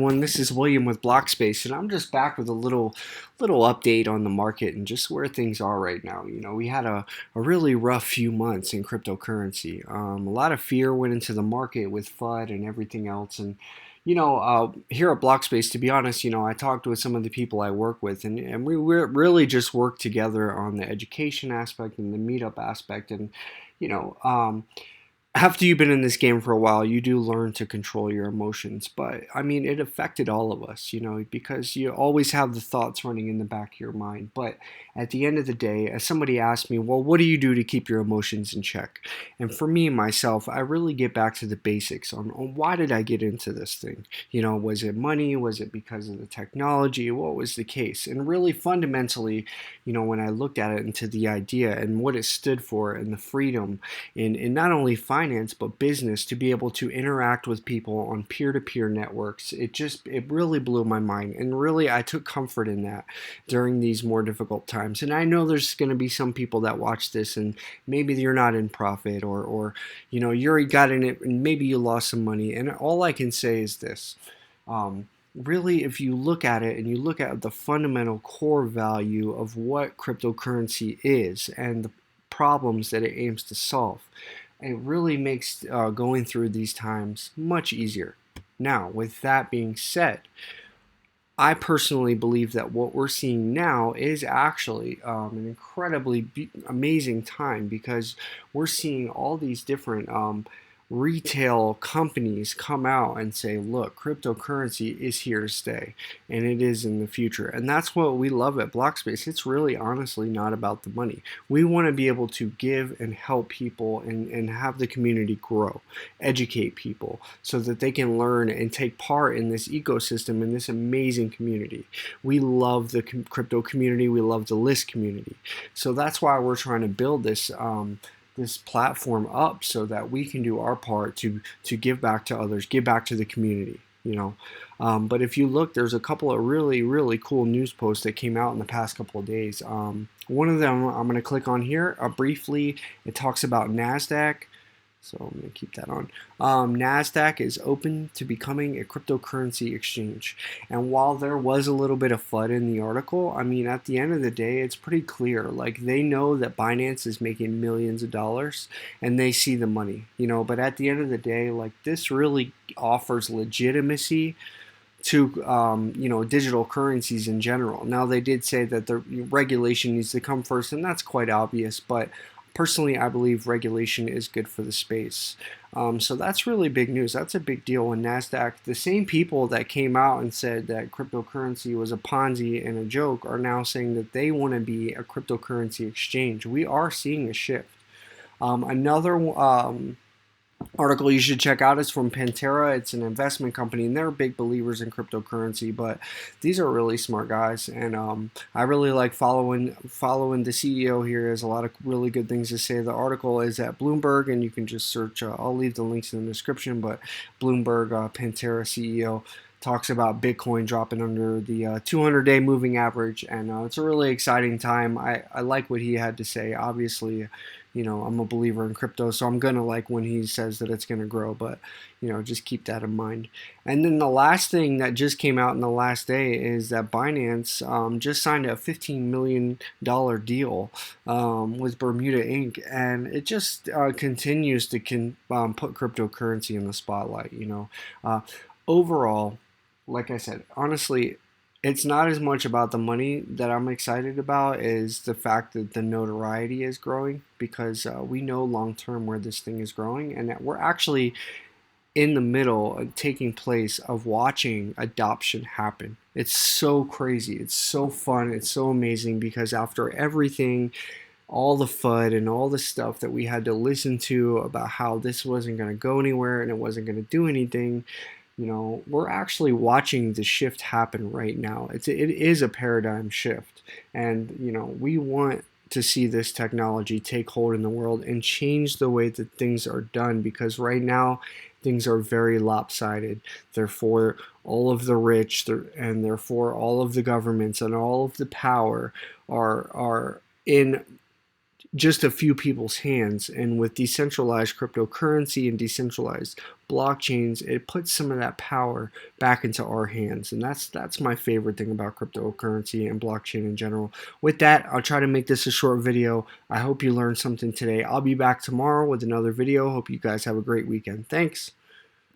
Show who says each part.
Speaker 1: This is William with BLOQspace, and I'm just back with a little update on the market and just where things are right now. We had a really rough few months in cryptocurrency. A lot of fear went into the market with FUD and everything else. And here at BLOQspace, to be honest, I talked with some of the people I work with, and we really just work together on the education aspect and the meetup aspect. And you know, um, after you've been in this game for a while, you do learn to control your emotions. But I mean, it affected all of us, because you always have the thoughts running in the back of your mind. But at the end of the day, as somebody asked me, well, what do you do to keep your emotions in check? And for me, myself, I really get back to the basics on why did I get into this thing? Was it money? Was it because of the technology? What was the case? And really fundamentally, when I looked at it into the idea and what it stood for and the freedom in not only finance but business to be able to interact with people on peer-to-peer networks. It really blew my mind, and really I took comfort in that during these more difficult times. And I know there's going to be some people that watch this and maybe you're not in profit, or you already got in it and maybe you lost some money. And all I can say is this. Really, if you look at it and you look at the fundamental core value of what cryptocurrency is and the problems that it aims to solve, it really makes going through these times much easier. Now, with that being said, I personally believe that what we're seeing now is actually an incredibly amazing time, because we're seeing all these different retail companies come out and say, look, cryptocurrency is here to stay, and it is in the future. And that's what we love at BLOQspace. It's really honestly not about the money. We want to be able to give and help people and have the community grow, educate people so that they can learn and take part in this ecosystem, in this amazing community. We love the crypto community. We love the list community. So that's why we're trying to build this platform up so that we can do our part to give back to others, give back to the community. But if you look, there's a couple of really cool news posts that came out in the past couple of days. One of them I'm going to click on here briefly. It talks about NASDAQ. So I'm going to keep that on. NASDAQ is open to becoming a cryptocurrency exchange. And while there was a little bit of FUD in the article, I mean, at the end of the day, it's pretty clear. Like, they know that Binance is making millions of dollars and they see the money, but at the end of the day, like, this really offers legitimacy to digital currencies in general. Now, they did say that the regulation needs to come first, and that's quite obvious, but personally, I believe regulation is good for the space. So that's really big news. That's a big deal when NASDAQ, the same people that came out and said that cryptocurrency was a Ponzi and a joke, are now saying that they want to be a cryptocurrency exchange. We are seeing a shift. Another article you should check out is from Pantera. It's an investment company, and they're big believers in cryptocurrency. But these are really smart guys, and I really like following the CEO here. He has a lot of really good things to say. The article is at Bloomberg, and you can just search. I'll leave the links in the description. But Bloomberg, Pantera CEO, talks about Bitcoin dropping under the 200-day moving average, and it's a really exciting time. I like what he had to say. Obviously, I'm a believer in crypto, so I'm gonna like when he says that it's gonna grow, but just keep that in mind. And then the last thing that just came out in the last day is that Binance just signed a $15 million deal with Bermuda Inc., and it just continues to put cryptocurrency in the spotlight. Overall, like I said, honestly, it's not as much about the money that I'm excited about is the fact that the notoriety is growing, because we know long term where this thing is growing, and that we're actually in the middle of taking place of watching adoption happen. It's so crazy. It's so fun. It's so amazing, because after everything, all the FUD and all the stuff that we had to listen to about how this wasn't going to go anywhere and it wasn't going to do anything, we're actually watching the shift happen right now. It is a paradigm shift, and we want to see this technology take hold in the world and change the way that things are done, because right now things are very lopsided. They're for all of the rich, and therefore all of the governments and all of the power are in just a few people's hands. And with decentralized cryptocurrency and decentralized blockchains, it puts some of that power back into our hands. And that's my favorite thing about cryptocurrency and blockchain in general. With that, I'll try to make this a short video. I hope you learned something today. I'll be back tomorrow with another video. Hope you guys have a great weekend. Thanks.